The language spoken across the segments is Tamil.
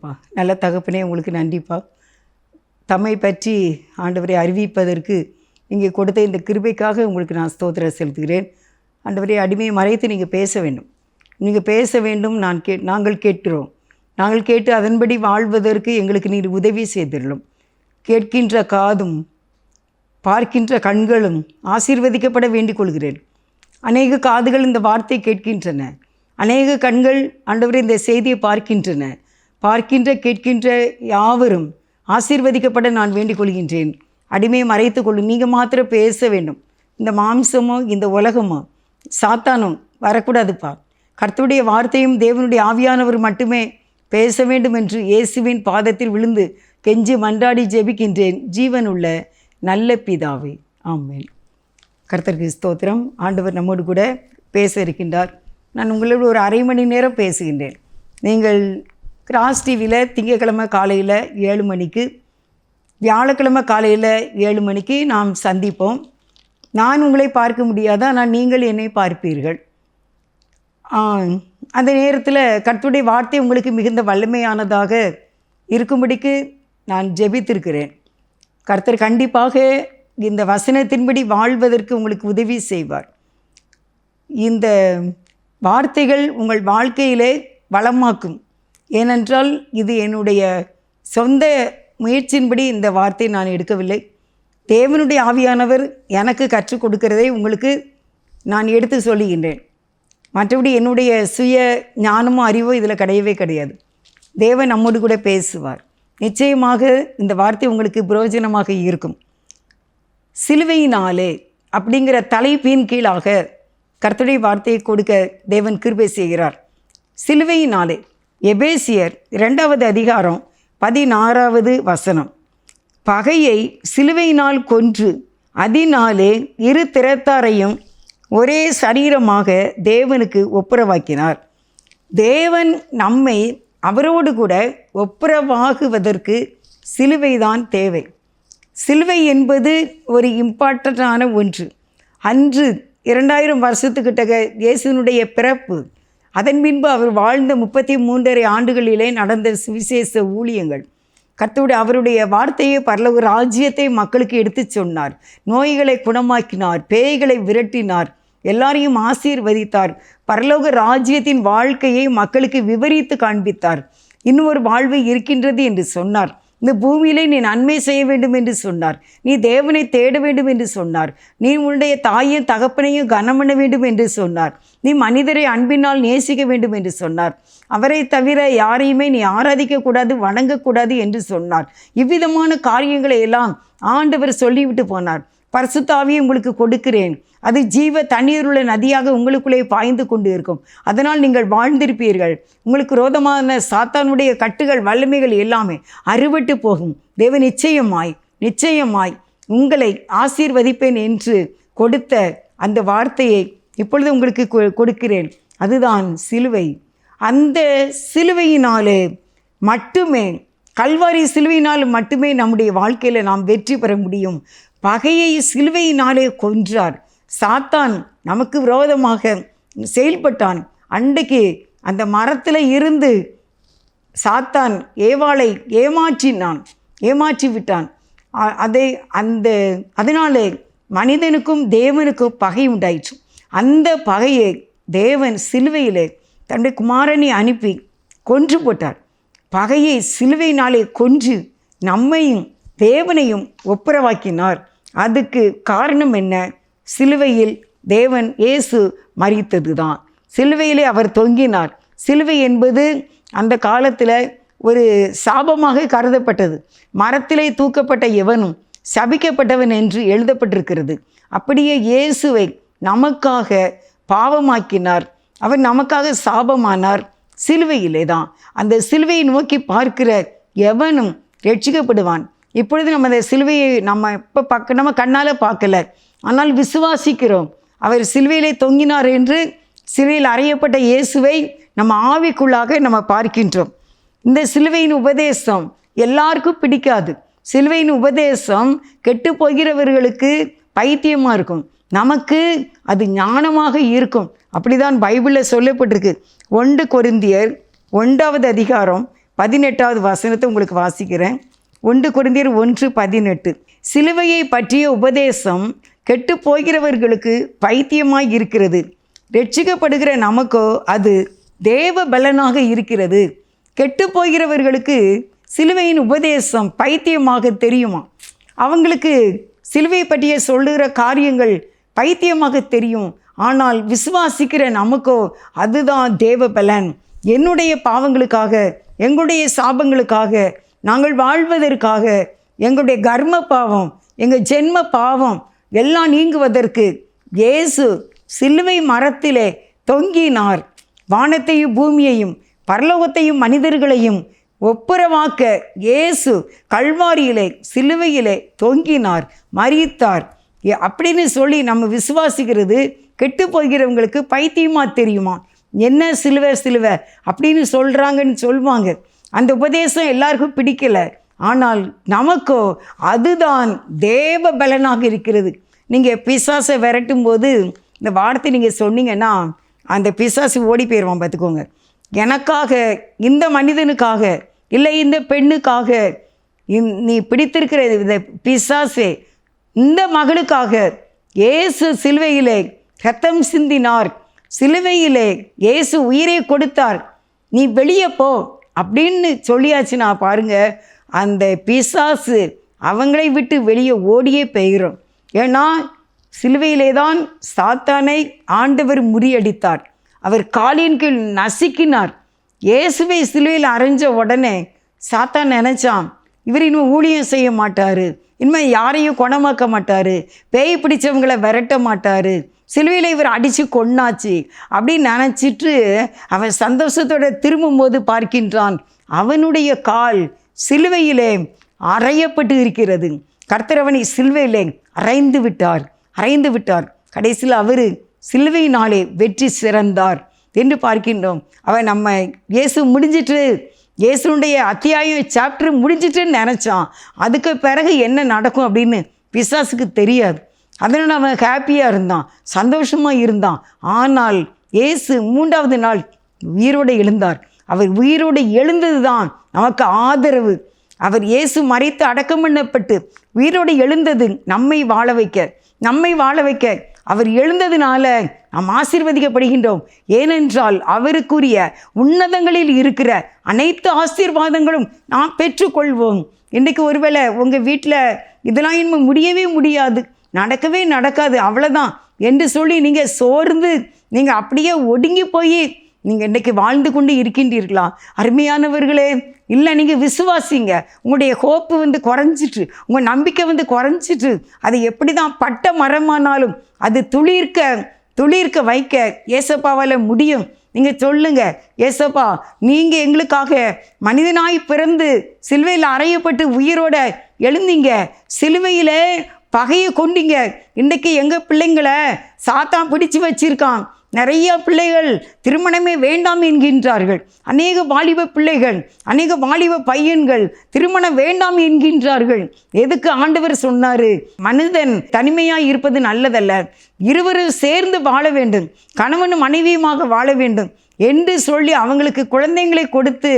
ஸ்தோத்திரம்ப்பா. நல்ல தகப்பனே, உங்களுக்கு நன்றிப்பா. தம்மை பற்றி ஆண்டவரை அறிவிப்பதற்கு நீங்கள் கொடுத்த இந்த கிருபைக்காக உங்களுக்கு நான் ஸ்தோத்திரம் செலுத்துகிறேன். ஆண்டவரை, அடிமையை மறைத்து நீங்கள் பேச வேண்டும். நீங்கள் பேச வேண்டும். நாங்கள் கேட்கிறோம். நாங்கள் கேட்டு அதன்படி வாழ்வதற்கு எங்களுக்கு நீர் உதவி செய்திடலும். கேட்கின்ற காதும் பார்க்கின்ற கண்களும் ஆசீர்வதிக்கப்பட வேண்டிக் கொள்கிறேன். அநேக காதுகள் இந்த வார்த்தை கேட்கின்றன. அநேக கண்கள் ஆண்டவரே இந்த செய்தியை பார்க்கின்றன. பார்க்கின்ற கேட்கின்ற யாவரும் ஆசீர்வதிக்கப்பட நான் வேண்டிக் கொள்கின்றேன். அடிமையை மறைத்து கொள்ளும். நீங்கள் மாத்திரம் பேச வேண்டும். இந்த மாம்சமோ இந்த உலகமோ சாத்தானோ வரக்கூடாதுப்பா. கர்த்தருடைய வார்த்தையும் தேவனுடைய ஆவியானவர் மட்டுமே பேச வேண்டும் என்று இயேசுவின் பாதத்தில் விழுந்து கெஞ்சி மன்றாடி ஜெபிக்கின்றேன். ஜீவனுள்ள நல்ல பிதாவே, ஆமென். கர்த்தருக்கு ஸ்தோத்திரம். ஆண்டவர் நம்மோடு கூட பேச இருக்கின்றார். நான் உங்களோடு ஒரு அரை மணி நேரம் பேசுகின்றேன். நீங்கள் கிராஸ் டிவியில் திங்கட்கிழமை காலையில் 7 மணிக்கு, வியாழக்கிழமை காலையில் 7 மணிக்கு நாம் சந்திப்போம். நான் உங்களை பார்க்க முடியாது, ஆனால் நீங்கள் என்னை பார்ப்பீர்கள். அந்த நேரத்தில் கர்த்தருடைய வார்த்தை உங்களுக்கு மிகுந்த வல்லமையானதாக இருக்கும்படிக்கு நான் ஜெபித்திருக்கிறேன். கர்த்தர் கண்டிப்பாக இந்த வசனத்தின்படி வாழ்வதற்கு உங்களுக்கு உதவி செய்வார். இந்த வார்த்தைகள் உங்கள் வாழ்க்கையிலே வளமாக்கும். ஏனென்றால் இது என்னுடைய சொந்த முயற்சியின்படி இந்த வார்த்தையை நான் எடுக்கவில்லை. தேவனுடைய ஆவியானவர் எனக்கு கற்றுக் கொடுக்கிறதை உங்களுக்கு நான் எடுத்து சொல்லுகின்றேன். மற்றபடி என்னுடைய சுய ஞானமோ அறிவோ இதில் கிடையவே கிடையாது. தேவன் நம்மோடு கூட பேசுவார். நிச்சயமாக இந்த வார்த்தை உங்களுக்கு பிரயோஜனமாக இருக்கும். சிலுவையினாலே அப்படிங்கிற தலைப்பின் கீழாக கர்த்தருடைய வார்த்தையை கொடுக்க தேவன் கிருபை செய்கிறார். சிலுவையினாலே, எபேசியர் 2வது அதிகாரம் 16வது வசனம். பகையை சிலுவையினால் கொன்று அதனாலே இரு திறத்தாரையும் ஒரே சரீரமாக தேவனுக்கு ஒப்புரவாக்கினார். தேவன் நம்மை அவரோடு கூட ஒப்புரவாகுவதற்கு சிலுவைதான் தேவை. சிலுவை என்பது ஒரு இம்பார்ட்டண்ட்டான ஒன்று. அன்று 2000 வருஷத்துக்கிட்ட இயேசுனுடைய பிறப்பு, அதன் பின்பு அவர் வாழ்ந்த 33.5 ஆண்டுகளிலே நடந்த சுவிசேஷ ஊழியங்கள், கர்த்தருடைய அவருடைய வார்த்தையை பரலோக ராஜ்யத்தை மக்களுக்கு எடுத்து சொன்னார். நோய்களை குணமாக்கினார், பேய்களை விரட்டினார், எல்லாரையும் ஆசீர்வதித்தார். பரலோக ராஜ்யத்தின் வாழ்க்கையை மக்களுக்கு விவரித்து காண்பித்தார். இன்னும் ஒரு வாழ்வு இருக்கின்றது என்று சொன்னார். இந்த பூமியிலே நீ நன்மை செய்ய வேண்டும் என்று சொன்னார். நீ தேவனை தேட வேண்டும் என்று சொன்னார். நீ உன்னுடைய தாயையும் தகப்பனையும் கனம் பண்ண வேண்டும் என்று சொன்னார். நீ மனிதரை அன்பினால் நேசிக்க வேண்டும் என்று சொன்னார். அவரை தவிர யாரையுமே நீ ஆராதிக்கக்கூடாது, வணங்கக்கூடாது என்று சொன்னார். இவ்விதமான காரியங்களை எல்லாம் ஆண்டவர் சொல்லிவிட்டு போனார். பரிசுத்த ஆவியை உங்களுக்கு கொடுக்கிறேன், அது ஜீவ தண்ணீருள்ள நதியாக உங்களுக்குள்ளே பாய்ந்து கொண்டு இருக்கும். அதனால் நீங்கள் வாழ்ந்திருப்பீர்கள். உங்களுக்கு விரோதமான சாத்தானுடைய கட்டுகள் வல்லமைகள் எல்லாமே அறுபட்டு போகும். தேவன் நிச்சயமாய் உங்களை ஆசீர்வதிப்பேன் என்று கொடுத்த அந்த வார்த்தையை இப்பொழுது உங்களுக்கு கொடுக்கிறேன். அதுதான் சிலுவை. அந்த சிலுவையினாலே மட்டுமே, கல்வாரி சிலுவையினால் மட்டுமே நம்முடைய வாழ்க்கையில் நாம் வெற்றி பெற முடியும். பகையை சிலுவையினாலே கொன்றார். சாத்தான் நமக்கு விரோதமாக செயல்பட்டான். அன்றைக்கு அந்த மரத்தில் இருந்து சாத்தான் ஏவாளை ஏமாற்றி விட்டான். அதனாலே மனிதனுக்கும் தேவனுக்கும் பகை உண்டாயிற்று. அந்த பகையை தேவன் சிலுவையிலே தன்னுடைய குமாரனை அனுப்பி கொன்று போட்டார். பகையை சிலுவையினாலே கொன்று நம்மையும் தேவனையும் ஒப்புரவாக்கினார். அதுக்கு காரணம் என்ன? சிலுவையில் தேவன் இயேசு மரித்தது தான். சிலுவையிலே அவர் தொங்கினார். சிலுவை என்பது அந்த காலத்தில் ஒரு சாபமாக கருதப்பட்டது. மரத்திலே தூக்கப்பட்ட எவனும் சபிக்கப்பட்டவன் என்று எழுதப்பட்டிருக்கிறது. அப்படியே இயேசுவை நமக்காக பாவமாக்கினார். அவர் நமக்காக சாபமானார். சிலுவையிலே தான். அந்த சிலுவையை நோக்கி பார்க்கிற எவனும் ரட்சிக்கப்படுவான். இப்பொழுது நம்ம அந்த சிலுவையை நம்ம கண்ணால் பார்க்கல, ஆனால் விசுவாசிக்கிறோம். அவர் சிலுவையிலே தொங்கினார் என்று, சிலுவையில் அறையப்பட்ட இயேசுவை நம்ம ஆவிக்குள்ளாக நம்ம பார்க்கின்றோம். இந்த சிலுவையின் உபதேசம் எல்லாருக்கும் பிடிக்காது. சிலுவையின் உபதேசம் கெட்டு போகிறவர்களுக்கு பைத்தியமாக இருக்கும். நமக்கு அது ஞானமாக இருக்கும். அப்படிதான் பைபிளில் சொல்லப்பட்டிருக்கு. 1 கொரிந்தியர் 1வது அதிகாரம் 18வது வசனத்தை உங்களுக்கு வாசிக்கிறேன். 1 கொரிந்தியர் 1:18. சிலுவையை பற்றிய உபதேசம் கெட்டு போகிறவர்களுக்கு பைத்தியமாய் இருக்கிறது, ரட்சிக்கப்படுகிற நமக்கோ அது தேவ பலனாக இருக்கிறது. கெட்டு போகிறவர்களுக்கு சிலுவையின் உபதேசம் பைத்தியமாக தெரியுமா? அவங்களுக்கு சிலுவை பற்றிய சொல்லுகிற காரியங்கள் பைத்தியமாக தெரியும். ஆனால் விசுவாசிக்கிற நமக்கோ அதுதான் தேவ பலன். என்னுடைய பாவங்களுக்காக, எங்களுடைய சாபங்களுக்காக, நாங்கள் வாழ்வதற்காக, எங்களுடைய கர்ம பாவம், எங்கள் ஜென்ம பாவம் எல்லாம் நீங்குவதற்கு இயேசு சிலுவை மரத்திலே தொங்கினார். வானத்தையும் பூமியையும் பரலோகத்தையும் மனிதர்களையும் ஒப்புரவாக்க இயேசு கல்வாரியிலே சிலுவையிலே தொங்கினார், மரித்தார் அப்படின்னு சொல்லி நம்ம விசுவாசிக்கிறது கெட்டு போகிறவங்களுக்கு பைத்தியமாக தெரியுமா? என்ன சிலுவை சிலுவை அப்படின்னு சொல்கிறாங்கன்னு சொல்லுவாங்க. அந்த உபதேசம் எல்லாருக்கும் பிடிக்கலை. ஆனால் நமக்கோ அதுதான் தேவ பலனாக இருக்கிறது. நீங்கள் பிசாசை விரட்டும் போது இந்த வார்த்தை நீங்கள் சொன்னீங்கன்னா அந்த பிசாசு ஓடி போயிடுவான். பார்த்துக்கோங்க. எனக்காக, இந்த மனிதனுக்காக, இல்லை இந்த பெண்ணுக்காக, நீ பிடித்திருக்கிற இந்த பிசாசே, இந்த மகளுக்காக இயேசு சிலுவையிலே ரத்தம் சிந்தினார், சிலுவையிலே இயேசு உயிரை கொடுத்தார், நீ வெளியே போ அப்படின்னு சொல்லியாச்சுன்னா பாருங்க, அந்த பிசாசு அவங்களை விட்டு வெளியே ஓடியே போயிடும். ஏன்னா சிலுவையிலே தான் சாத்தானை ஆண்டவர் முறியடித்தார். அவர் காலின் கீழ் நசுக்கினார். இயேசுவை சிலுவையில் அரைஞ்ச உடனே சாத்தான் நினச்சான், இவர் இன்னும் ஊழியம் செய்ய மாட்டார், இனிமேல் யாரையும் குணமாக்க மாட்டார், பேய் பிடிச்சவங்களை விரட்ட மாட்டார், சிலுவையில் இவர் அடித்து கொன்னாச்சு அப்படின்னு நினச்சிட்டு அவன் சந்தோஷத்தோடு திரும்பும்போது பார்க்கின்றான், அவனுடைய கால் சிலுவையிலே அறையப்பட்டு இருக்கிறது. கர்த்தர் அவனை சிலுவையிலே அறைந்து விட்டார். கடைசியில் அவர் சிலுவையினாலே வெற்றி சிறந்தார் என்று பார்க்கின்றோம். அவன் நம்ம இயேசு முடிஞ்சிட்டு, இயேசுடைய அத்தியாயம் சாப்டர் முடிஞ்சிட்டுன்னு நினச்சான். அதுக்கு பிறகு என்ன நடக்கும் அப்படின்னு பிசாசுக்கு தெரியாது. அதனால் அவன் ஹாப்பியாக இருந்தான், சந்தோஷமாக இருந்தான். ஆனால் இயேசு 3வது நாள் உயிரோடு எழுந்தார். அவர் உயிரோடு எழுந்தது தான் நமக்கு ஆதரவு. அவர் இயேசு மரித்து அடக்கம் பண்ணப்பட்டு உயிரோடு எழுந்தது நம்மை வாழ வைக்க அவர் எழுந்ததுனால நாம் ஆசீர்வதிக்கப்படுகின்றோம். ஏனென்றால் அவருக்குரிய உன்னதங்களில் இருக்கிற அனைத்து ஆசீர்வாதங்களும் நாம் பெற்றுக்கொள்வோம். இன்றைக்கு ஒருவேளை உங்கள் வீட்டில் இதெல்லாம் இன்னும் முடியவே முடியாது, நடக்காது, அவ்வளோதான் என்று சொல்லி நீங்கள் சோர்ந்து நீங்கள் அப்படியே ஒடுங்கி போய் நீங்கள் இன்றைக்கி வாழ்ந்து கொண்டு இருக்கின்றீர்களா? அருமையானவர்களே, இல்லை, நீங்கள் விசுவாசிங்க. உங்களுடைய ஹோப்பு குறைஞ்சிட்டு, உங்கள் நம்பிக்கை குறைஞ்சிட்டு, அது எப்படி தான் பட்ட மரமானாலும் அது துளிர்க்க வைக்க ஏசப்பாவால் முடியும். நீங்கள் சொல்லுங்க, ஏசப்பா நீங்கள் எங்களுக்காக மனிதனாய் பிறந்து சிலுவையில் அறையப்பட்டு உயிரோட எழுந்தீங்க, சிலுவையில் பகையை கொண்டீங்க. இன்றைக்கி எங்கள் பிள்ளைங்களை சாத்தான் பிடிச்சு வச்சிருக்கான். நிறைய பிள்ளைகள் திருமணமே வேண்டாம் என்கின்றார்கள். அநேக வாலிப பிள்ளைகள், அநேக வாலிப பையன்கள் திருமணம் வேண்டாம் என்கின்றார்கள். எதுக்கு ஆண்டவர் சொன்னார்? மனிதன் தனிமையாக இருப்பது நல்லதல்ல, இருவரும் சேர்ந்து வாழ வேண்டும், கணவனும் மனைவியுமாக வாழ வேண்டும் என்று சொல்லி அவங்களுக்கு குழந்தைங்களை கொடுத்து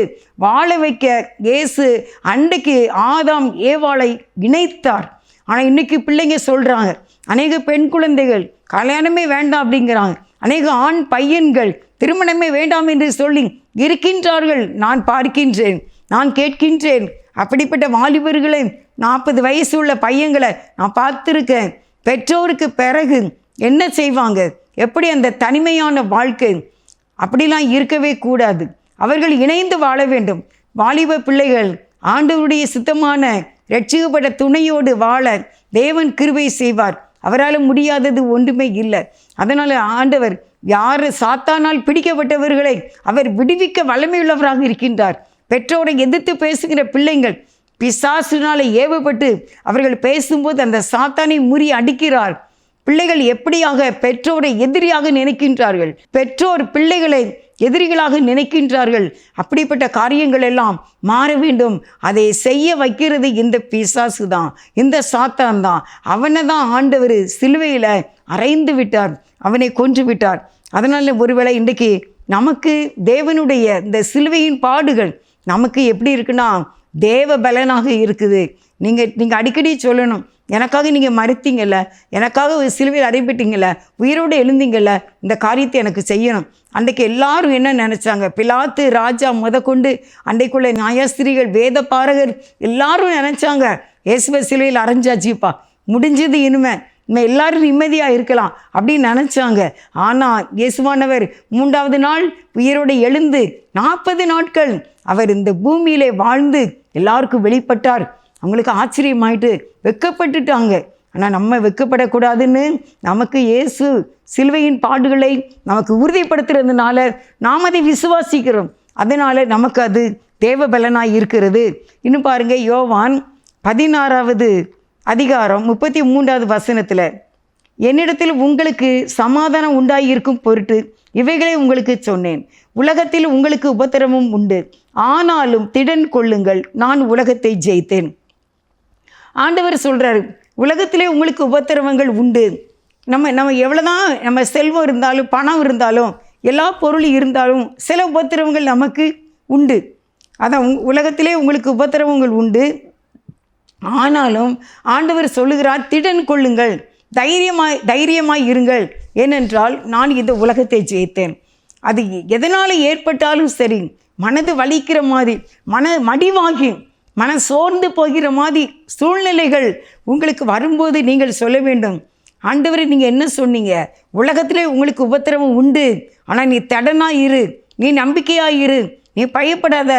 வாழ வைக்க இயேசு அன்றைக்கு ஆதாம் ஏவாளை இணைத்தார். ஆனால் இன்றைக்கி பிள்ளைங்க சொல்கிறாங்க, அநேக பெண் குழந்தைகள் கல்யாணமே வேண்டாம் அப்படிங்கிறாங்க, அநேக ஆண் பையன்கள் திருமணமே வேண்டாம் என்று சொல்லி இருக்கின்றார்கள். நான் பார்க்கின்றேன், நான் கேட்கின்றேன். அப்படிப்பட்ட வாலிபர்களை, 40 வயசு உள்ள பையங்களை நான் பார்த்துருக்கேன். பெற்றோருக்கு பிறகு என்ன செய்வாங்க? எப்படி அந்த தனிமையான வாழ்க்கை? அப்படிலாம் இருக்கவே கூடாது. அவர்கள் இணைந்து வாழ வேண்டும். வாலிப பிள்ளைகள் ஆண்டவருடைய சுத்தமான ரட்சிக்கப்பட்ட துணையோடு வாழ தேவன் கிருபை செய்வார். அவரால் முடியாதது ஒன்றுமே இல்லை. அதனால் ஆண்டவர் யார் சாத்தானால் பிடிக்கப்பட்டவர்களை அவர் விடுவிக்க வல்லமையுள்ளவராக இருக்கின்றார். பெற்றோரை எதிர்த்து பேசுகிற பிள்ளைங்கள் பிசாசினால் ஏவப்பட்டு அவர்கள் பேசும்போது அந்த சாத்தானை அடிக்கிறார். பிள்ளைகள் எப்படியாக பெற்றோரை எதிரியாக நினைக்கின்றார்கள், பெற்றோர் பிள்ளைகளை எதிரிகளாக நினைக்கின்றார்கள். அப்படிப்பட்ட காரியங்கள் எல்லாம் மாற வேண்டும். அதை செய்ய வைக்கிறது இந்த பிசாசு தான், இந்த சாத்தான் தான். அவனை தான் ஆண்டவர் சிலுவையில் அறைந்து விட்டார், அவனை கொன்று விட்டார். அதனால் ஒருவேளை இன்றைக்கு நமக்கு தேவனுடைய இந்த சிலுவையின் பாடுகள் நமக்கு எப்படி இருக்குன்னா தேவ பலனாக இருக்குது. நீங்கள் அடிக்கடி சொல்லணும், எனக்காக நீங்கள் மறுத்தீங்கல்ல, எனக்காக ஒரு சிலுவையில் அறைப்பட்டீங்கல்ல, உயிரோடு எழுந்தீங்கல்ல, இந்த காரியத்தை எனக்கு செய்யணும். அன்றைக்கு எல்லாரும் என்ன நினச்சாங்க? பிலாத்து ராஜா முதற்கொண்டு அன்றைக்குள்ள நியாயாஸ்திரிகள் வேத பாரகர் எல்லாரும் நினச்சாங்க, இயேசுவை சிலுவையில் அரைஞ்சாச்சுப்பா, முடிஞ்சது, இனிமே எல்லாரும் நிம்மதியாக இருக்கலாம் அப்படின்னு நினச்சாங்க. ஆனால் இயேசுவானவர் 3வது நாள் உயிரோடு எழுந்து 40 நாட்கள் அவர் இந்த பூமியிலே வாழ்ந்து எல்லாருக்கும் வெளிப்பட்டார். அவங்களுக்கு ஆச்சரியமாயிட்டு வெட்கப்பட்டுட்டாங்க. ஆனால் நம்ம வெட்கப்படக்கூடாதுன்னு நமக்கு இயேசு சிலுவையின் பாடுகளை நமக்கு உறுதிப்படுத்துறதுனால நாம் அதை விசுவாசிக்கிறோம். அதனால் நமக்கு அது தேவ பலனாக இருக்கிறது. இன்னும் பாருங்கள், யோவான் 16வது அதிகாரம் 33வது வசனத்தில், என்னிடத்தில் உங்களுக்கு சமாதானம் உண்டாயிருக்கும் பொருட்டு இவைகளை உங்களுக்கு சொன்னேன். உலகத்தில் உங்களுக்கு உபத்திரமும் உண்டு, ஆனாலும் திடன் கொள்ளுங்கள், நான் உலகத்தை ஜெயித்தேன். ஆண்டவர் சொல்கிறாரு, உலகத்திலே உங்களுக்கு உபத்திரவங்கள் உண்டு. நம்ம எவ்வளோதான் நம்ம செல்வம் இருந்தாலும் பணம் இருந்தாலும் எல்லா பொருளும் இருந்தாலும் சில உபத்திரவங்கள் நமக்கு உண்டு. அதான் உலகத்திலே உங்களுக்கு உபத்திரவங்கள் உண்டு, ஆனாலும் ஆண்டவர் சொல்லுகிறார், திடன் கொள்ளுங்கள், தைரியமாய் இருங்கள், ஏனென்றால் நான் இந்த உலகத்தை ஜெயித்தேன். அது எதனால் ஏற்பட்டாலும் சரி, மனது வலிக்கிற மாதிரி, மடிவாகி மன சோர்ந்து போகிற மாதிரி சூழ்நிலைகள் உங்களுக்கு வரும்போது நீங்கள் சொல்ல வேண்டும், ஆண்டவரே நீங்கள் என்ன சொன்னீங்க? உலகத்திலே உங்களுக்கு உபத்திரவம் உண்டு, ஆனால் நீ திடனாக இரு, நீ நம்பிக்கையாக இரு, நீ பயப்படாத.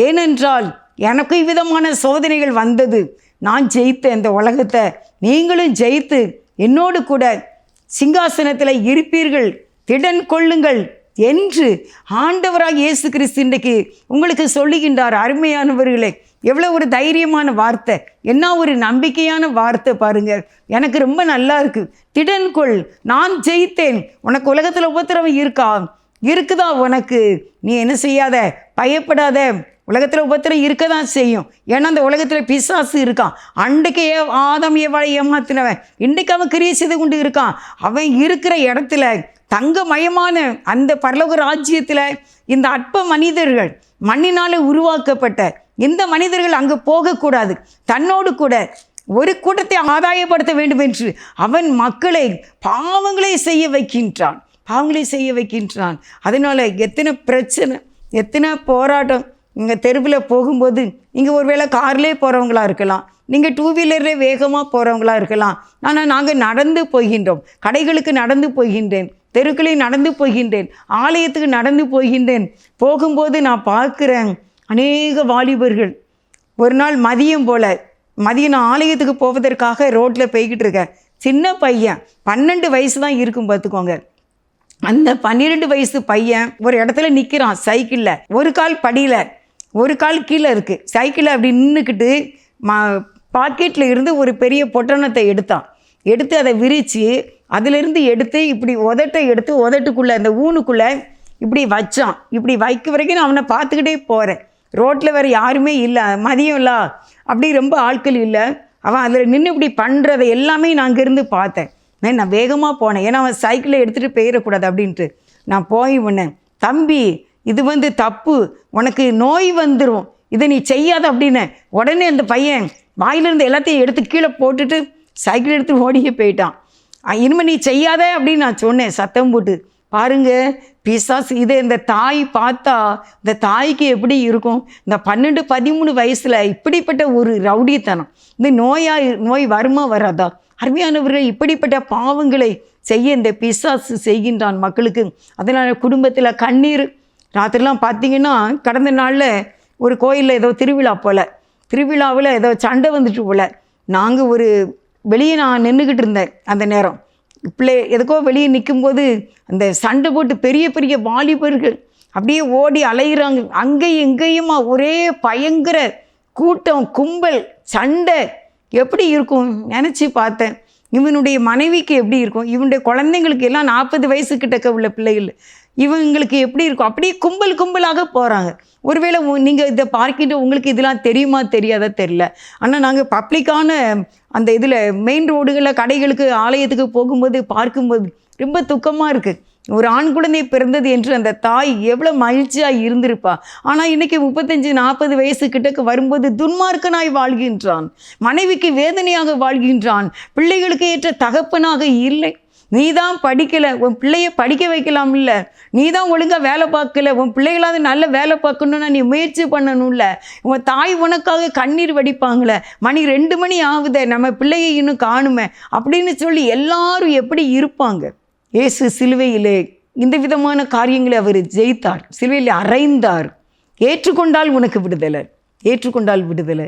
ஏனென்றால் எனக்கு இவ்விதமான சோதனைகள் வந்தது, நான் ஜெயித்த இந்த உலகத்தை நீங்களும் ஜெயித்து என்னோடு கூட சிங்காசனத்தில் இருப்பீர்கள், திடன் கொள்ளுங்கள் என்று ஆண்டவராக இயேசு கிறிஸ்து இன்றைக்கு உங்களுக்கு சொல்லுகின்றார். அருமையானவர்களே, எவ்வளோ ஒரு தைரியமான வார்த்தை, என்ன ஒரு நம்பிக்கையான வார்த்தை பாருங்கள். எனக்கு ரொம்ப நல்லா இருக்குது. திடன் கொள், நான் ஜெயித்தேன். உனக்கு உலகத்தில் உபத்திரவம் இருக்குதா உனக்கு? நீ என்ன செய்யாத, பயப்படாத. உலகத்தில் உபத்திரம் இருக்க தான் செய்யும். ஏன்னா அந்த உலகத்தில் பிசாசு இருக்கான். அன்றைக்கு ஆதாம் ஏவாளை ஏமாத்தினவன் இன்றைக்கு அவன் கிரியை செய்து கொண்டு இருக்கான். அவன் இருக்கிற இடத்துல தங்கமயமான அந்த பரலோக ராஜ்யத்தில் இந்த அற்ப மனிதர்கள், மண்ணினால் உருவாக்கப்பட்ட இந்த மனிதர்கள் அங்கே போகக்கூடாது. தன்னோடு கூட ஒரு கூட்டத்தை ஆதாயப்படுத்த வேண்டும் என்று அவன் மக்களை பாவங்களை செய்ய வைக்கின்றான். அதனால் எத்தனை பிரச்சனை, எத்தனை போராட்டம். நீங்கள் தெருவில் போகும்போது நீங்கள் ஒருவேளை கார்லேயே போகிறவங்களா இருக்கலாம், நீங்கள் 2 வீலர்லே வேகமாக போகிறவங்களா இருக்கலாம். ஆனால் நாங்கள் நடந்து போகின்றோம், கடைகளுக்கு நடந்து போகின்றேன், தெருக்களில் நடந்து போகின்றேன், ஆலயத்துக்கு நடந்து போகின்றேன். போகும்போது நான் பார்க்குறேன் அநேக வாலிபர்கள். ஒரு நாள் மதியம் நான் ஆலயத்துக்கு போவதற்காக ரோட்டில் போய்கிட்டு இருக்கேன். சின்ன பையன், 12 வயசு தான் இருக்கும் பார்த்துக்கோங்க. அந்த 12 வயசு பையன் ஒரு இடத்துல நிற்கிறான் சைக்கிளில். ஒரு கால் படியில், ஒரு கால் கீழே இருக்குது. சைக்கிளில் அப்படி நின்றுக்கிட்டு பாக்கெட்டில் இருந்து ஒரு பெரிய பொட்டணத்தை எடுத்து அதை விரித்து அதிலிருந்து எடுத்து இப்படி உதட்டுக்குள்ளே, அந்த ஊனுக்குள்ளே இப்படி வச்சான். இப்படி வைக்க வரைக்கும் நான் அவனை பார்த்துக்கிட்டே போகிறேன். ரோட்டில் வேறு யாருமே இல்லை, மதியம் இல்லை, அப்படி ரொம்ப ஆட்கள் இல்லை. அவன் அதில் நின்று இப்படி பண்ணுறதை எல்லாமே நான் அங்கேருந்து பார்த்தேன். நான் வேகமாக போனேன், ஏன்னா அவன் சைக்கிளை எடுத்துகிட்டு போயிடக்கூடாது அப்படின்ட்டு. நான் போய் உடனே, தம்பி இது தப்பு, உனக்கு நோய் வந்துடும், இதை நீ செய்யாத அப்படின்னு. உடனே அந்த பையன் வாயிலிருந்து எல்லாத்தையும் எடுத்து கீழே போட்டுட்டு சைக்கிள் எடுத்து ஓடியே போயிட்டான். இனிமேல் நீ செய்யாத அப்படின்னு நான் சொன்னேன் சத்தம் போட்டு. பாருங்க, பிசாசு இதை இந்த தாய் பார்த்தா இந்த தாய்க்கு எப்படி இருக்கும்? இந்த 12-13 வயசில் இப்படிப்பட்ட ஒரு ரவுடித்தனம், இந்த நோய் வருமா வராதா? அருமையானவர்கள், இப்படிப்பட்ட பாவங்களை செய்ய இந்த பிசாசு செய்கின்றான் மக்களுக்கு. அதனால் குடும்பத்தில் கண்ணீர். ராத்திரிலாம் பார்த்தீங்கன்னா, கடந்த நாளில் ஒரு கோயிலில் ஏதோ திருவிழாவில் ஏதோ சண்டை வந்துட்டு போல். நாங்கள் வெளியே நான் நின்றுக்கிட்டு இருந்தேன். அந்த நேரம் எதுக்கோ வெளியே நிற்கும்போது அந்த சண்டை போட்டு பெரிய பெரிய வாலிபர்கள் அப்படியே ஓடி அலைகிறாங்க. அங்கேயும் எங்கேயுமா ஒரே பயங்கர கூட்டம், கும்பல், சண்டை. எப்படி இருக்கும் நினச்சி பார்த்தேன். இவனுடைய மனைவிக்கு எப்படி இருக்கும்? இவனுடைய குழந்தைங்களுக்கு எல்லாம் 40 வயசு கிட்டக்க உள்ள பிள்ளைகள், இவங்களுக்கு எப்படி இருக்கும்? அப்படியே கும்பலாக போகிறாங்க. ஒருவேளை நீங்கள் இதை பார்க்கிட்டு உங்களுக்கு இதெல்லாம் தெரியுமா தெரியாதா தெரியல. ஆனால் நாங்கள் பப்ளிக்கான அந்த இதில் மெயின் ரோடுகளில் கடைகளுக்கு ஆலயத்துக்கு போகும்போது பார்க்கும்போது ரொம்ப துக்கமாக இருக்குது. ஒரு ஆண் குழந்தை பிறந்தது என்று அந்த தாய் எவ்வளோ மகிழ்ச்சியாக இருந்திருப்பா. ஆனால் இன்றைக்கி 35-40 வயசு கிட்டக்கு வரும்போது துன்மார்க்கனாய் வாழ்கின்றான், மனைவிக்கு வேதனையாக வாழ்கின்றான், பிள்ளைகளுக்கு ஏற்ற தகப்பனாக இல்லை. நீ தான் படிக்கலை, உன் பிள்ளைய படிக்க வைக்கலாம் இல்லை, நீ தான் ஒழுங்காக வேலை பார்க்கல, உன் பிள்ளைகளாவது நல்ல வேலை பார்க்கணுன்னா நீ முயற்சி பண்ணணும்ல, உன் தாய் உனக்காக கண்ணீர் வடிப்பாங்களே, மணி 2 மணி ஆகுதே, நம்ம பிள்ளையை இன்னும் காணுமே அப்படின்னு சொல்லி எல்லாரும் எப்படி இருப்பாங்க. இயேசு சிலுவையிலே இந்த விதமான காரியங்களை அவர் ஜெயித்தார், சிலுவையில் அறைந்தார். ஏற்றுக்கொண்டால் உனக்கு விடுதலை, ஏற்றுக்கொண்டால் விடுதலை.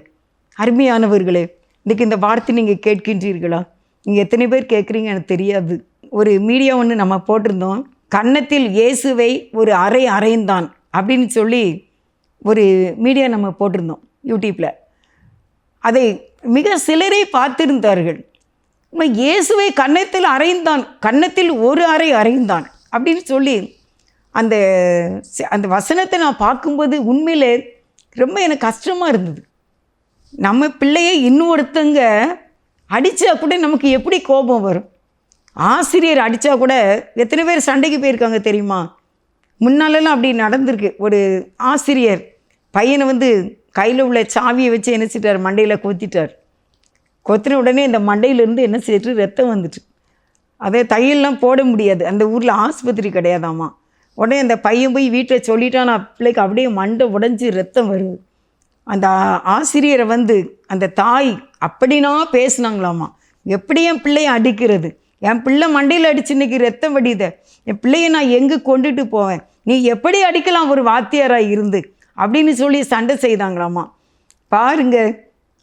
அருமையானவர்களே, இன்றைக்கி இந்த வார்த்தை நீங்கள் கேட்கின்றீர்களா? நீங்கள் எத்தனை பேர் கேட்குறீங்க எனக்கு தெரியாது. ஒரு மீடியா ஒன்று நம்ம போட்டிருந்தோம், கன்னத்தில் இயேசுவை ஒரு அறைந்தான் அப்படின்னு சொல்லி ஒரு மீடியா நம்ம போட்டிருந்தோம் யூடியூப்பில். அதை மிக சிலரே பார்த்திருந்தார்கள். இயேசுவை கன்னத்தில் அறைந்தான், கன்னத்தில் ஒரு அறைந்தான் அப்படின்னு சொல்லி அந்த அந்த வசனத்தை நான் பார்க்கும்போது உண்மையிலே ரொம்ப எனக்கு கஷ்டமாக இருந்தது. நம்ம பிள்ளையை இன்னொருத்தங்க அடித்தா கூட நமக்கு எப்படி கோபம் வரும்? ஆசிரியர் அடித்தா கூட எத்தனை பேர் சண்டைக்கு போயிருக்காங்க தெரியுமா? முன்னாலெல்லாம் அப்படி நடந்திருக்கு. ஒரு ஆசிரியர் பையனை கையில் உள்ள சாவியை வச்சு என்ன செய்ட்டார், மண்டையில் கொத்திட்டார். கொத்தின உடனே இந்த மண்டையிலேருந்து என்ன செய்யிட்டு ரத்தம் வந்துட்டு, அதே தையல்லாம் போட முடியாது, அந்த ஊரில் ஆஸ்பத்திரி கிடையாதாம்மா. உடனே அந்த பையன் போய் வீட்டில் சொல்லிட்டான், நான் பிள்ளைக்கு அப்படியே மண்டை உடஞ்சி ரத்தம் வருது. அந்த ஆசிரியரை அந்த தாய் அப்படின்னா பேசுனாங்களாமா, எப்படி என் பிள்ளையை அடிக்கிறது, என் பிள்ளை மண்டையில் அடிச்சு இன்னைக்கு ரத்தம் வடியுத, என் பிள்ளையை நான் எங்கே கொண்டுட்டு போவேன், நீ எப்படி அடிக்கலாம் ஒரு வாத்தியாராக இருந்து அப்படின்னு சொல்லி சண்டை செய்தாங்களாமா. பாருங்க,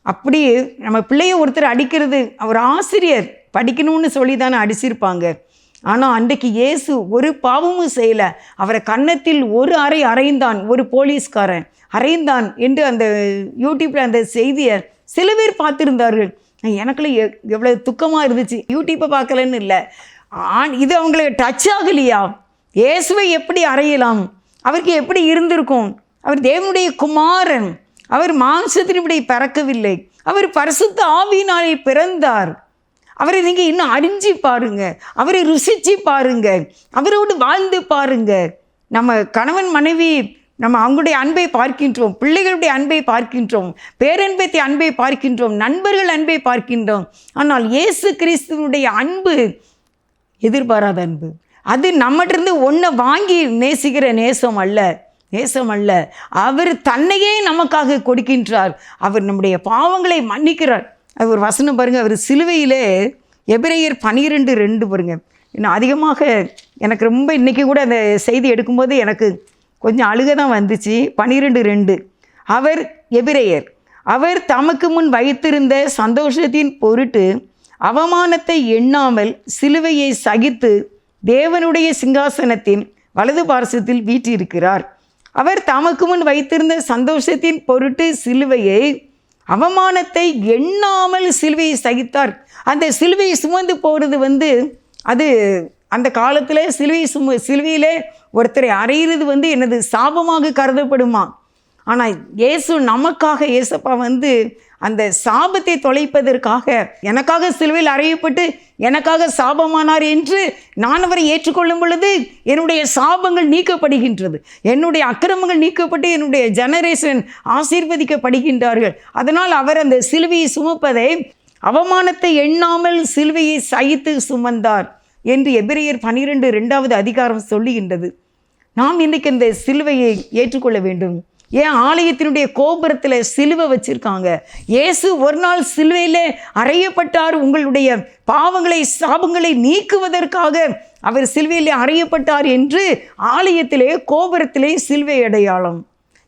அப்படி நம்ம பிள்ளையை ஒருத்தர் அடிக்கிறது, அவர் ஆசிரியர் படிக்கணும்னு சொல்லி தானே அடிச்சிருப்பாங்க. ஆனால் அன்றைக்கு இயேசு ஒரு பாவமும் செய்யலை, அவரை கன்னத்தில் ஒரு அறைந்தான், ஒரு போலீஸ்காரன் அறைந்தான் என்று அந்த யூடியூப்பில் அந்த செய்தியை சில பேர் பார்த்துருந்தார்கள். எனக்குள்ள எவ்வளோ துக்கமாக இருந்துச்சு. யூடியூப்பை பார்க்கலன்னு இல்லை, இது அவங்களுக்கு டச் ஆகலையா? இயேசுவை எப்படி அறையலாம்? அவருக்கு எப்படி இருந்திருக்கும்? அவர் தேவனுடைய குமாரன், அவர் மாம்சத்தின்படி பிறக்கவில்லை, அவர் பரிசுத்த ஆவியினாலே பிறந்தார். அவரை நீங்கள் இன்னும் அறிஞ்சு பாருங்க, அவரை ருசித்து பாருங்க, அவரோடு வாழ்ந்து பாருங்க. நம்ம கணவன் மனைவி நம்ம அவங்களுடைய அன்பை பார்க்கின்றோம், பிள்ளைகளுடைய அன்பை பார்க்கின்றோம், பேரன்பத்தை அன்பை பார்க்கின்றோம், நண்பர்கள் அன்பை பார்க்கின்றோம். ஆனால் இயேசு கிறிஸ்துவனுடைய அன்பு எதிர்பாராத அன்பு. அது நம்மகிட்ட ஒன்றை வாங்கி நேசிக்கிற நேசம் அல்ல, நேசம் அல்ல. அவர் தன்னையே நமக்காக கொடுக்கின்றார். அவர் நம்முடைய பாவங்களை மன்னிக்கிறார். அது ஒரு வசனம் பாருங்கள், அவர் சிலுவையிலே எபிரேயர் 12:2 பாருங்கள். இன்னும் அதிகமாக எனக்கு ரொம்ப இன்றைக்கி கூட அந்த செய்தி எடுக்கும்போது எனக்கு கொஞ்சம் அழுக தான் வந்துச்சு. 12:2 அவர் எபிரேயர், அவர் தமக்கு முன் வைத்திருந்த சந்தோஷத்தின் பொருட்டு அவமானத்தை எண்ணாமல் சிலுவையை சகித்து தேவனுடைய சிங்காசனத்தின் வலது பார்சத்தில் வீற்றிருக்கிறார். அவர் தமக்கு முன் வைத்திருந்த சந்தோஷத்தின் பொருட்டு சிலுவையை, அவமானத்தை எண்ணாமல் சிலுவையை சகித்தார். அந்த சிலுவையை சுமந்து போகிறது அது அந்த காலத்தில் சிலுவையிலே ஒருத்தரை அறையிறது எனது சாபமாக கருதப்படுமா? ஆனால் இயேசு நமக்காக, இயேசப்பா அந்த சாபத்தை தொலைப்பதற்காக எனக்காக சிலுவையில் அறையப்பட்டு எனக்காக சாபமானார் என்று நான் அவரை ஏற்றுக்கொள்ளும் பொழுது என்னுடைய சாபங்கள் நீக்கப்படுகின்றது, என்னுடைய அக்கிரமங்கள் நீக்கப்பட்டு என்னுடைய ஜெனரேஷன் ஆசீர்வதிக்கப்படுகின்றார்கள். அதனால் அவர் அந்த சிலுவையை சுமப்பதை அவமானத்தை எண்ணாமல் சிலுவையை சகித்து சுமந்தார் என்று எபிரேயர் 12:2 சொல்லுகின்றது. நாம் இன்றைக்கு இந்த சிலுவையை ஏற்றுக்கொள்ள வேண்டும். ஏன் ஆலயத்தினுடைய கோபுரத்தில் சிலுவை வச்சுருக்காங்க? இயேசு ஒரு நாள் சிலுவையிலே அறையப்பட்டார். உங்களுடைய பாவங்களை சாபங்களை நீக்குவதற்காக அவர் சிலுவையிலே அறையப்பட்டார் என்று ஆலயத்திலே கோபுரத்திலே சிலுவை அடையாளம்.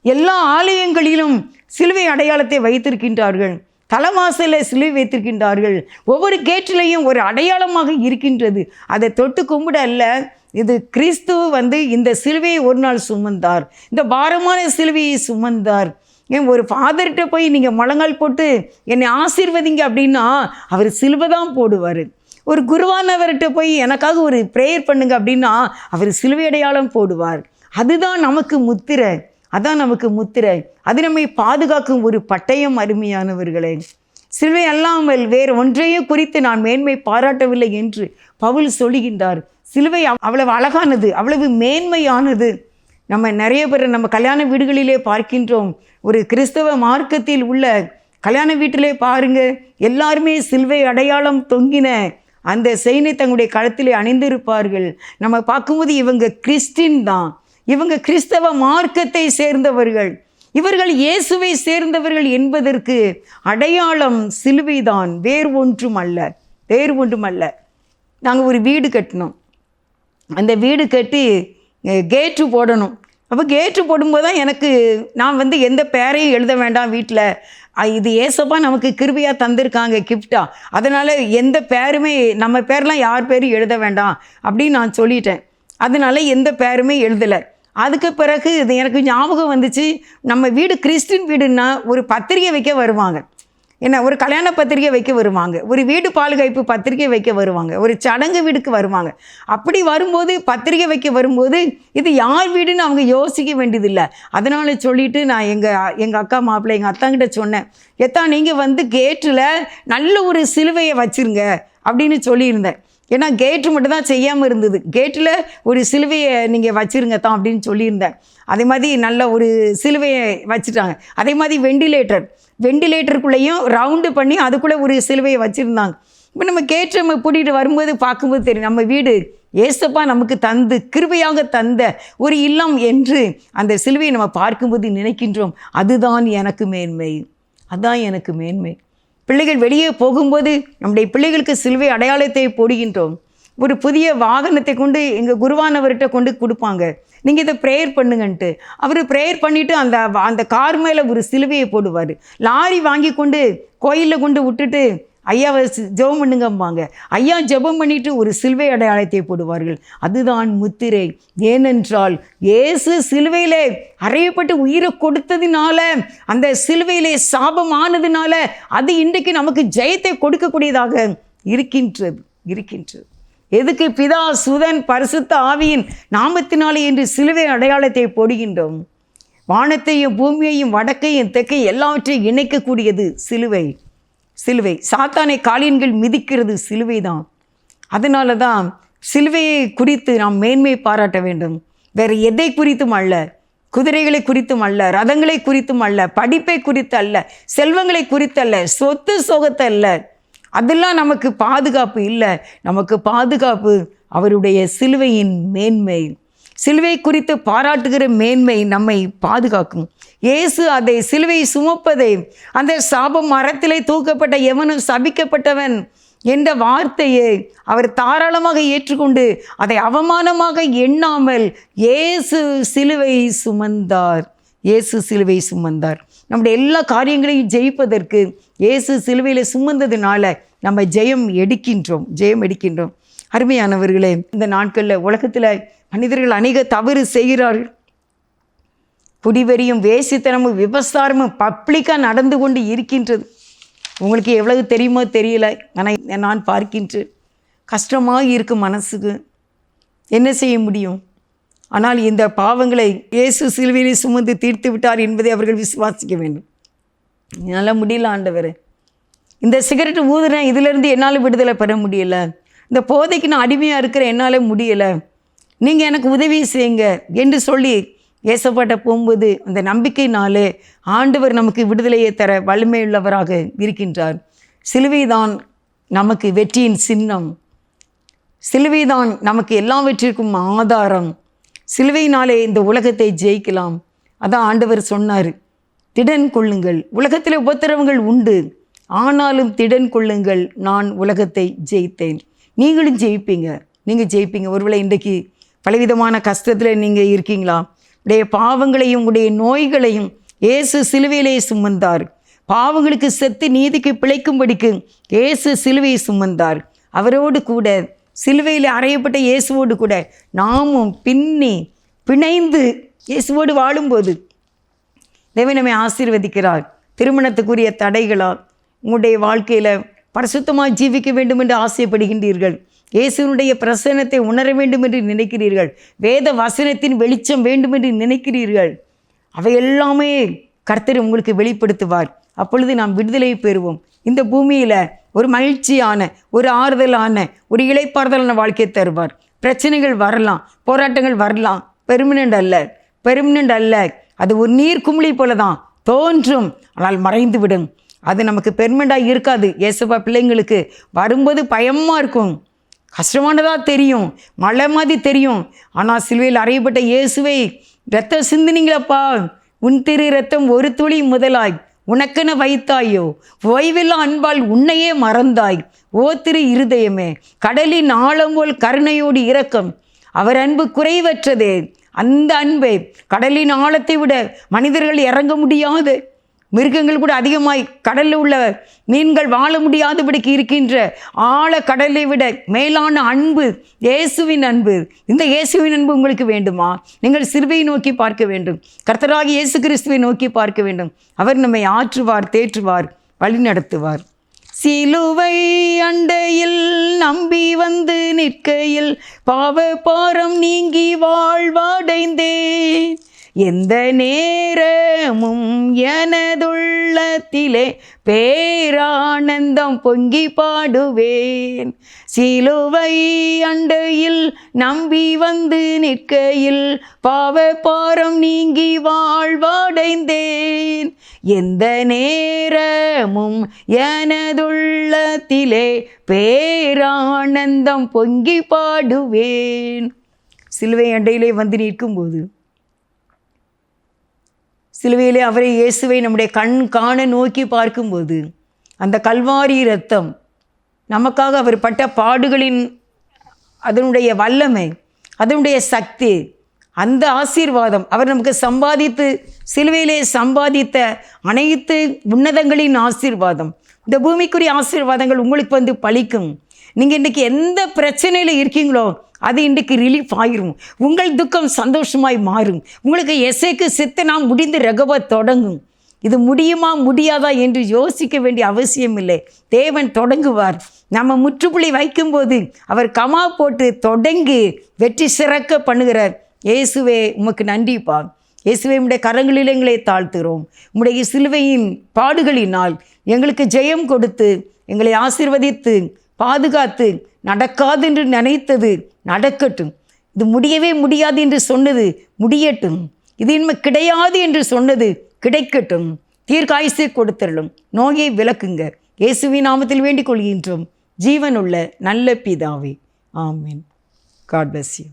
எல்லா ஆலயங்களிலும் சிலுவை அடையாளத்தை வைத்திருக்கின்றார்கள். தலவாசலில் சிலுவை வைத்திருக்கின்றார்கள். ஒவ்வொரு கேட்டிலையும் ஒரு அடையாளமாக இருக்கின்றது. அதை தொட்டு கும்பிட அல்ல, இது கிறிஸ்து இந்த சிலுவையை ஒரு நாள் சுமந்தார், இந்த பாரமான சிலுவையை சுமந்தார். ஏன் ஒரு ஃபாதர்கிட்ட போய் நீங்கள் முழங்கால் போட்டு என்னை ஆசீர்வதிங்க அப்படின்னா அவர் சிலுவை தான் போடுவார். ஒரு குருவானவர்கிட்ட போய் எனக்காக ஒரு ப்ரேயர் பண்ணுங்க அப்படின்னா அவர் சிலுவை அடையாளம் போடுவார். அதுதான் நமக்கு முத்திரை, அதான் நமக்கு முத்திரை. அது நம்மை பாதுகாக்கும் ஒரு பட்டயம். அருமையானவர்களே, சிலுவை அல்லாமல் வேறு ஒன்றையும் குறித்து நான் மேன்மை பாராட்டவில்லை என்று பவுல் சொல்லுகின்றார். சிலுவை அவ்வளவு அழகானது, அவ்வளவு மேன்மையானது. நம்ம நிறைய பேர் நம்ம கல்யாண வீடுகளிலே பார்க்கின்றோம். ஒரு கிறிஸ்தவ மார்க்கத்தில் உள்ள கல்யாண வீட்டிலே பாருங்க, எல்லாருமே சிலுவை அடையாளம் தொங்கின அந்த செயினை தங்களுடைய கழுத்திலே அணிந்திருப்பார்கள். நம்ம பார்க்கும்போது இவங்க கிறிஸ்டின் தான், இவங்க கிறிஸ்தவ மார்க்கத்தை சேர்ந்தவர்கள், இவர்கள் இயேசுவை சேர்ந்தவர்கள் என்பதற்கு அடையாளம் சிலுவைதான், வேறு ஒன்றும் அல்ல, வேறு ஒன்றும் அல்ல. நாங்கள் ஒரு வீடு கட்டினோம். அந்த வீடு கட்டி கேட்டு போடணும். அப்போ கேட்டு போடும்போது தான் எனக்கு நான் எந்த பேரையும் எழுத வேண்டாம் வீட்டில், இது ஏசப்பா நமக்கு கிருபையாக தந்திருக்காங்க கிஃப்டாக, அதனால் எந்த பேருமே நம்ம பேர்லாம் யார் பேரும் எழுத வேண்டாம் அப்படின்னு நான் சொல்லிட்டேன். அதனால எந்த பேருமே எழுதலை. அதுக்கு பிறகு இது எனக்கு ஞாபகம் வந்துச்சு, நம்ம வீடு கிறிஸ்டின் வீடுன்னா ஒரு பத்திரிகை வைக்க வருவாங்க, என்ன ஒரு கல்யாண பத்திரிகை வைக்க வருவாங்க, ஒரு வீடு பாதுகாப்பு பத்திரிகை வைக்க வருவாங்க, ஒரு சடங்கு வீடுக்கு வருவாங்க. அப்படி வரும்போது பத்திரிகை வைக்க வரும்போது இது யார் வீடுன்னு அவங்க யோசிக்க வேண்டியதில்லை. அதனால் சொல்லிவிட்டு நான் எங்கள் அக்கா மாப்பிள்ளை எங்கள் அத்தாங்கிட்ட சொன்னேன், நீங்கள் கேட்டில் நல்ல ஒரு சிலுவையை வச்சுருங்க அப்படின்னு சொல்லியிருந்தேன். ஏன்னா கேட்டு மட்டும் தான் செய்யாமல் இருந்தது, கேட்டில் ஒரு சிலுவையை நீங்கள் வச்சுருங்க தான் அப்படின்னு சொல்லியிருந்தேன். அதே மாதிரி நல்ல ஒரு சிலுவையை வச்சுட்டாங்க. அதே மாதிரி வெண்டிலேட்டருக்குள்ளேயும் ரவுண்டு பண்ணி அதுக்குள்ளே ஒரு சிலுவையை வச்சுருந்தாங்க. இப்போ நம்ம கேட்டு நம்ம கூட்டிகிட்டு வரும்போது பார்க்கும்போது தெரியும், நம்ம வீடு ஏசப்பா நமக்கு தந்து கிருபையாக தந்த ஒரு இல்லம் என்று அந்த சிலுவையை நம்ம பார்க்கும்போது நினைக்கின்றோம், அதுதான் எனக்கு மேன்மை, அதுதான் எனக்கு மேன்மை. பிள்ளைகள் வெளியே போகும்போது நம்முடைய பிள்ளைகளுக்கு சிலுவை அடையாளத்தை போடுகின்றோம். ஒரு புதிய வாகனத்தை கொண்டு எங்கள் குருவானவர்கிட்ட கொண்டு கொடுப்பாங்க, நீங்கள் இதை ப்ரேயர் பண்ணுங்கன்ட்டு. அவர் ப்ரேயர் பண்ணிவிட்டு அந்த கார் மேலே ஒரு சிலுவையை போடுவார். லாரி வாங்கி கொண்டு கோயிலில் கொண்டு விட்டுட்டு ஐயாவை ஜெபம் பண்ணுங்கம்பாங்க. ஐயா ஜெபம் பண்ணிவிட்டு ஒரு சிலுவை அடையாளத்தை போடுவார்கள். அதுதான் முத்திரை. ஏனென்றால் இயேசு சிலுவையிலே அறையப்பட்டு உயிரை கொடுத்ததினால, அந்த சிலுவையிலே சாபமானதுனால அது இன்றைக்கு நமக்கு ஜெயத்தை கொடுக்கக்கூடியதாக இருக்கின்றது. எதுக்கு பிதா சுதன் பரிசுத்த ஆவியின் நாமத்தினாலே என்று சிலுவை அடையாளத்தை போடுகின்றோம். வானத்தையும் பூமியையும் வடக்கையும் தெற்கையும் எல்லாவற்றையும் இணைக்கக்கூடியது சிலுவை. சாத்தானை காலின்கள் மிதிக்கிறது சிலுவை தான். அதனால தான் சிலுவையை குறித்து நாம் மேன்மை பாராட்ட வேண்டும். வேறு எதை குறித்தும் அல்ல, குதிரைகளை குறித்தும் அல்ல, ரதங்களை குறித்தும் அல்ல, படிப்பை குறித்து அல்ல, செல்வங்களை குறித்து அல்ல, சொத்து சோகத்தை அல்ல. அதெல்லாம் நமக்கு பாதுகாப்பு இல்லை. நமக்கு பாதுகாப்பு அவருடைய சிலுவையின் மேன்மை. சிலுவை குறித்து பாராட்டுகிற மேன்மை நம்மை பாதுகாக்கும். இயேசு அதை சிலுவை சுமப்பதை, அந்த சாபம் மரத்திலே தூக்கப்பட்ட எவனும் சபிக்கப்பட்டவன் என்ற வார்த்தையை அவர் தாராளமாக ஏற்றுக்கொண்டு அதை அவமானமாக எண்ணாமல் இயேசு சிலுவை சுமந்தார். நம்முடைய எல்லா காரியங்களையும் ஜெயிப்பதற்கு இயேசு சிலுவையில் சுமந்ததுனால நம்ம ஜெயம் எடுக்கின்றோம். அருமையானவர்களே, இந்த நாட்களில் உலகத்தில் மனிதர்கள் அநேக தவறு செய்கிறார்கள். குடிவெறியும் வேசித்தனமும் விபசாரமும் பப்ளிக்காக நடந்து கொண்டு இருக்கின்றது. உங்களுக்கு எவ்வளவு தெரியுமோ தெரியல, ஆனால் நான் பார்க்கின்றேன். கஷ்டமாக இருக்கும் மனசுக்கு, என்ன செய்ய முடியும்? ஆனால் இந்த பாவங்களை இயேசு சிலுவையிலே சுமந்து தீர்த்து விட்டார் என்பதை அவர்கள் விசுவாசிக்க வேண்டும். என்னால் முடியல ஆண்டவரே, இந்த சிகரெட்டு ஊதுறேன், இதிலிருந்து என்னால் விடுதலை பெற முடியலை. இந்த போதைக்கு நான் அடிமையாக இருக்கிறேன், என்னால் முடியலை, நீங்கள் எனக்கு உதவி செய்யுங்க என்று சொல்லி ஏசப்பாட்ட போகும்போது அந்த நம்பிக்கையினாலே ஆண்டவர் நமக்கு விடுதலையை தர வலிமையுள்ளவராக இருக்கின்றார். சிலுவைதான் நமக்கு வெற்றியின் சின்னம். சிலுவைதான் நமக்கு எல்லாவற்றிற்கும் ஆதாரம். சிலுவையினாலே இந்த உலகத்தை ஜெயிக்கலாம். அதான் ஆண்டவர் சொன்னார், திடன் கொள்ளுங்கள், உலகத்தில் உபத்திரவங்கள் உண்டு, ஆனாலும் திடன் கொள்ளுங்கள், நான் உலகத்தை ஜெயித்தேன். நீங்களும் ஜெயிப்பீங்க. ஒருவேளை இன்றைக்கு பலவிதமான கஷ்டத்தில் நீங்கள் இருக்கீங்களா? உடைய பாவங்களையும் உடைய நோய்களையும் இயேசு சிலுவையிலே சுமந்தார். பாவங்களுக்கு செத்து நீதிக்கு பிழைக்கும்படிக்கு இயேசு சிலுவையை சுமந்தார். அவரோடு கூட சிலுவையில் அறையப்பட்ட இயேசுவோடு கூட நாமும் பிணைந்து இயேசுவோடு வாழும்போது தேவன் நம்மை ஆசீர்வதிக்கிறார். திருமணத்துக்குரிய தடைகளால் உங்களுடைய வாழ்க்கையில் பரிசுத்தமாக ஜீவிக்க வேண்டும் என்று ஆசைப்படுகின்றீர்கள். இயேசுனுடைய பிரசன்னத்தை உணர வேண்டும் என்று நினைக்கிறீர்கள். வேத வசனத்தின் வெளிச்சம் வேண்டும் என்று நினைக்கிறீர்கள். அவை எல்லாமே கர்த்தர் உங்களுக்கு வெளிப்படுத்துவார். அப்பொழுது நாம் விடுதலை பெறுவோம். இந்த பூமியில் ஒரு மகிழ்ச்சியான, ஒரு ஆறுதலான, ஒரு இளைப்பாறுதலான வாழ்க்கையை தருவார். பிரச்சனைகள் வரலாம், போராட்டங்கள் வரலாம், பெர்மனண்ட் அல்ல. அது ஒரு நீர் குமிழி போல தான் தோன்றும், ஆனால் மறைந்து விடும். அது நமக்கு பெர்மனண்டாக இருக்காது. இயேசுப்பா பிள்ளைங்களுக்கு வரும்போது பயமாக இருக்கும், கஷ்டமானதாக தெரியும், மழை மாதிரி தெரியும். ஆனால் சிலுவையில் அறையப்பட்ட இயேசுவை இரத்தம் சிந்தினீங்களப்பா, உன் திரு இரத்தம் ஒரு துளி முதலாய் உனக்கென வைத்தாயோ, ஓய்வில்லா அன்பால் உன்னையே மறந்தாய். ஓ திரு இருதயமே, கடலின் ஆழம் போல் கருணையோடு இரக்கம். அவர் அன்பு குறைவற்றதே. அந்த அன்பை, கடலின் ஆழத்தை விட மனிதர்கள் இறங்க முடியாது, மிருகங்கள் கூட அதிகமாய் கடலில் உள்ள மீன்கள் வாழ முடியாதபடிக்கு இருக்கின்ற ஆழ கடலை விட மேலான அன்பு இயேசுவின் அன்பு. இந்த இயேசுவின் அன்பு உங்களுக்கு வேண்டுமா? நீங்கள் சிலுவையை நோக்கி பார்க்க வேண்டும், கர்த்தராகிய இயேசு கிறிஸ்துவை நோக்கி பார்க்க வேண்டும். அவர் நம்மை ஆற்றுவார், தேற்றுவார், வழி நடத்துவார். சிலுவை அண்டையில் நம்பி வந்து நிற்கையில் பாவ பாரம் நீங்கி வாழ்வடைந்தேன். எந்த நேரமும் எனதுள்ளத்திலே பேரானந்தம் பொங்கி பாடுவேன். சிலுவை அண்டையில் நம்பி வந்து நிற்கையில் பாவ பாரம் நீங்கி வாழ்வடைந்தேன். எந்த நேரமும் எனதுள்ளத்திலே பேரானந்தம் பொங்கி பாடுவேன். சிலுவை அண்டையிலே வந்து நிற்கும்போது, சிலுவையிலே அவரை இயேசுவை நம்முடைய கண் காண நோக்கி பார்க்கும்போது, அந்த கல்வாரி இரத்தம், நமக்காக அவர் பட்ட பாடுகளின் அதனுடைய வல்லமை, அதனுடைய சக்தி, அந்த ஆசீர்வாதம், அவர் நமக்கு சம்பாதித்து சிலுவையிலே சம்பாதித்த அனைத்து உன்னதங்களின் ஆசீர்வாதம், இந்த பூமிக்குரிய ஆசீர்வாதங்கள் உங்களுக்கு வந்து பலிக்கும். நீங்கள் இன்றைக்கி எந்த பிரச்சனையில் இருக்கீங்களோ அது இன்றைக்கு ரிலீஃப் ஆகிரும். உங்கள் துக்கம் சந்தோஷமாய் மாறும். உங்களுக்கு எசேக்கு சித்தனா முடிந்து ரகவ தொடங்கும். இது முடியுமா முடியாதா என்று யோசிக்க வேண்டிய அவசியம் இல்லை. தேவன் தொடங்குவார். நம்ம முற்றுப்புள்ளி வைக்கும்போது அவர் கமா போட்டு தொடங்கி வெற்றி சிறக்க பண்ணுகிறார். இயேசுவே உமக்கு நன்றிப்பா. இயேசுவே உம்முடைய கரங்களில் எங்களை தாழ்த்துகிறோம். உம்முடைய சிலுவையின் பாடுகளினால் எங்களுக்கு ஜெயம் கொடுத்து எங்களை ஆசீர்வதித்து பாதுகாத்து, நடக்காது என்று நினைத்தது நடக்கட்டும், இது முடியவே முடியாது என்று சொன்னது முடியட்டும், இது இனிமே கிடையாது என்று சொன்னது கிடைக்கட்டும். தீர்க்காயுசை கொடுத்தருளும், நோயை விலக்குங்க. இயேசுவின் நாமத்தில் வேண்டிக் கொள்கின்றோம் ஜீவனுள்ள நல்ல பிதாவே, ஆமென். God bless you.